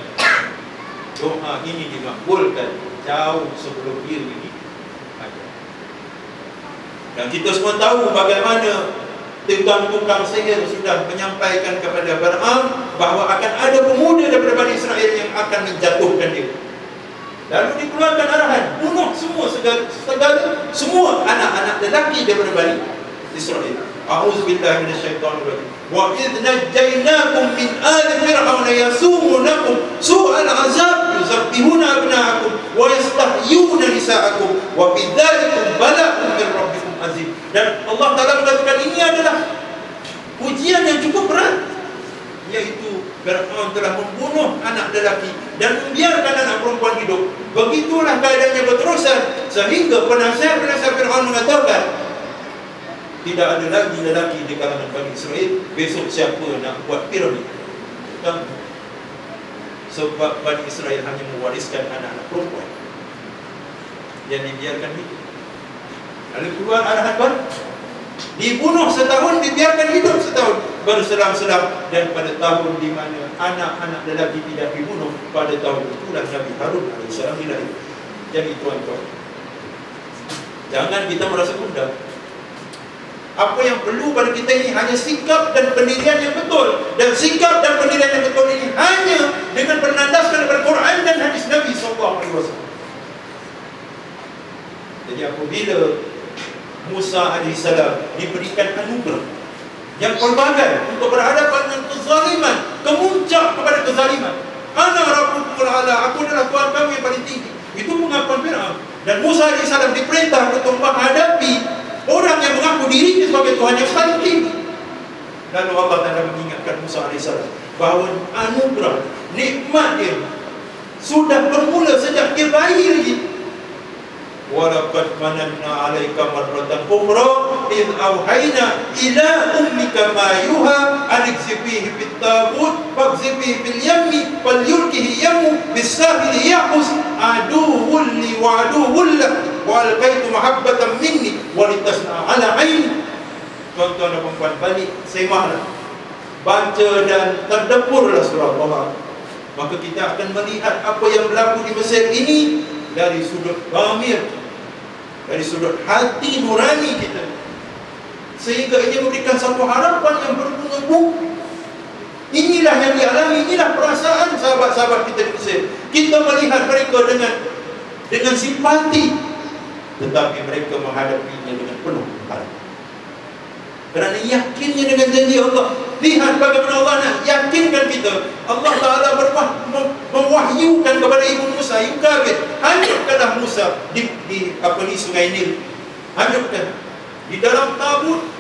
A: doa ini dimakbulkan jauh sebelum dia ini ada. Dan kita semua tahu bagaimana tukang-tukang sihir sudah menyampaikan kepada Fir'aun bahawa akan ada pemuda daripada Bani Israel yang akan menjatuhkan dia. Lalu dikeluarkan arahan, bunuh semua anak-anak lelaki daripada Bani Israel. A'udzubillahi minasyaitonirrajim. Wa idh najjaynakum min ali fir'aun yasumunakum su'al 'azab yuzabbihuna abna'akum wa yastahyuna nisa'akum wa bidzalikum bala'un min rabbikum azim. Dan Allah Ta'ala mengatakan ini adalah ujian yang cukup berat, iaitu Fir'aun telah membunuh anak lelaki dan membiarkan anak perempuan hidup. Begitulah keadaannya berterusan sehingga penasihat-penasihat Fir'aun mengatakan tidak ada lagi lelaki di kalangan Bani Israel. Besok siapa nak buat piramid? Sebab Bani Israel hanya mewariskan anak-anak perempuan yang dibiarkan hidup. Lalu keluar arahan baru, dibunuh setahun, dibiarkan hidup setahun, berselang-selang. Dan pada tahun di mana anak-anak lelaki tidak dibunuh, pada tahun itulah Nabi Harun AS lahir. Jadi tuan-tuan, jangan kita merasa gundah. Apa yang perlu pada kita ini hanya sikap dan pendirian yang betul. Dan sikap dan pendirian yang betul ini hanya dengan bernandaskan daripada Quran dan hadis Nabi SAW. Jadi apabila Musa AS diberikan anugerah yang pelbagai untuk berhadapan dengan kezaliman, kemuncak kepada kezaliman, ana rabbukumul a'la, aku adalah Tuhan kamu yang paling tinggi, itu pengakuan Fir'aun. Dan Musa AS diperintah untuk menghadapi orang yang mengaku dirinya sebagai Tuhan yang paling tinggi. Lalu Allah Ta'ala mengingatkan Musa AS bahawa anugerah, nikmat dia sudah bermula sejak dia bayi lagi. وَلَقَدْ مَنَنَّا عَلَيْكَ مَرَّةً أُخْرَى إِذْ أَوْحَيْنَا إِلَىٰ أُمِّكَ مَا يُوحَىٰ أَنِ اقْذِفِيهِ فِي التَّابُوتِ فَاقْذِفِيهِ فِي الْيَمِّ فَلْيُلْقِهِ الْيَمُّ بِالسَّاحِلِ يَأْخُذْ عَدُوٌّ لِّي وَعَدُوٌّ لَّهُ وَأَلْقَيْتُ مَحَبَّةً مِّنِّي وَلِتَصْنَعَ عَلَىٰ tuan-tuan dan puan-puan, balik semahlah, baca dan tadaburlah surah Taha. Maka kita akan melihat apa yang berlaku di Mesir ini dari sudut dhamir, dari sudut hati nurani kita, sehingga ini memberikan satu harapan yang berbunga-bunga. Inilah yang dialami, inilah perasaan sahabat-sahabat kita di Mesir. Kita melihat mereka dengan simpati, tetapi mereka menghadapinya dengan penuh harapan. Kerana yakinnya dengan janji Allah. Lihat bagaimana Allah nak yakinkan kita. Allah Ta'ala mewahyukan kepada Ibu Musa, Yukabit, hanyutkanlah Musa di sungai Nil. Hanyutkan di dalam tabut,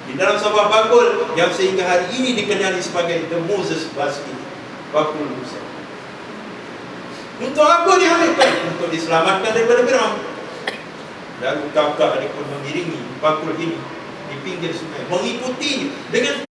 A: di dalam sebuah bakul yang sehingga hari ini dikenali sebagai The Moses Basket, bakul Musa. Untuk apa dihanyutkan? Untuk diselamatkan daripada Firaun. Lalu kakak dia pun mengiringi bakul ini di pinggir sungai, mengikuti dengan